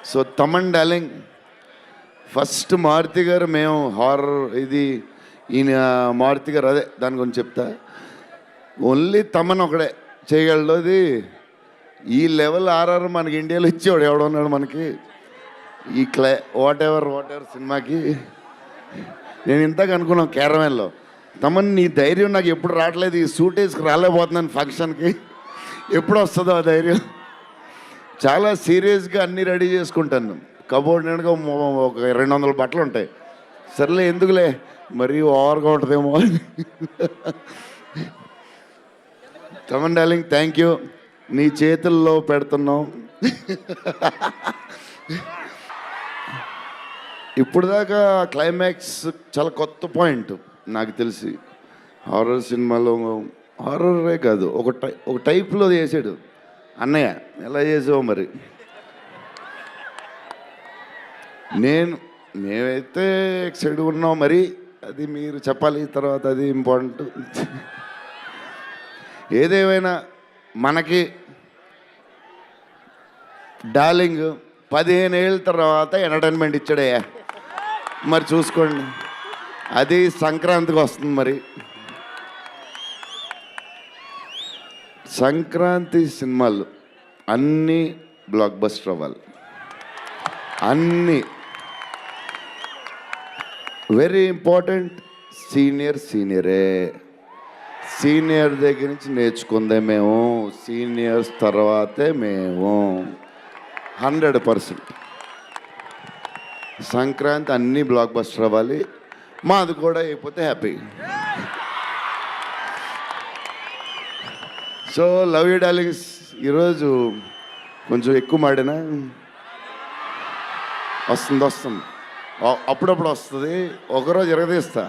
So Thaman darling, first Maruthi గారు మేము horror ఇది ఈయన మారుతి గారు అదే దాని గురించి చెప్తా. ఓన్లీ తమన్ ఒకడే చేయగలడు. అది ఈ లెవెల్ ఆర్ఆర్ మనకి ఇండియాలో ఇచ్చేవాడు ఎవడున్నాడు మనకి ఈ వాట్ ఎవర్ సినిమాకి. నేను ఇంతకు అనుకున్నాను క్యారవాన్లో, తమన్ నీ ధైర్యం నాకు ఎప్పుడు రావట్లేదు, ఈ సూట్ వేసుకు రాలేకపోతున్నాను ఫంక్షన్కి, ఎప్పుడు వస్తుందో ఆ ధైర్యం. చాలా సీరియస్గా అన్నీ రెడీ చేసుకుంటాను. కబోర్డ్ నిండుగా ఒక 200 బట్టలు ఉంటాయి. సర్లే ఎందుకులే మరీ ఓవర్గా ఉంటుందేమో. తమన్ డార్లింగ్ థ్యాంక్ యూ, నీ చేతుల్లో పెడుతున్నాం. ఇప్పుడు దాకా క్లైమాక్స్ చాలా కొత్త పాయింట్ నాకు తెలిసి. హారర్ సినిమాలో హారరే కాదు, ఒక టైప్లో చేసాడు అన్నయ్య. ఎలా చేసావు మరి? మేమైతే ఎక్సైడ్ ఉన్నాం, మరి అది మీరు చెప్పాలి తర్వాత, అది ఇంపార్టెంట్. ఏదేమైనా మనకి డార్లింగ్ 15 ఏళ్ళ తర్వాత ఎంటర్టైన్మెంట్ ఇచ్చాడయ్యా, మరి చూసుకోండి. అది సంక్రాంతికి వస్తుంది. మరి సంక్రాంతి సినిమాలు అన్నీ బ్లాక్ బస్టర్ అవ్వాలి. అన్నీ వెరీ ఇంపార్టెంట్. సీనియరే, సీనియర్ దగ్గర నుంచి నేర్చుకుందే మేము, సీనియర్స్ తర్వాతే మేము. 100% సంక్రాంతి అన్నీ బ్లాక్ బస్టర్ అవ్వాలి. మాది కూడా అయిపోతే happy. So love you darlings. ఈరోజు కొంచెం ఎక్కువ మాడినా వస్తుంది, అప్పుడప్పుడు వస్తుంది. ఒకరోజు ఎరగదీస్తా.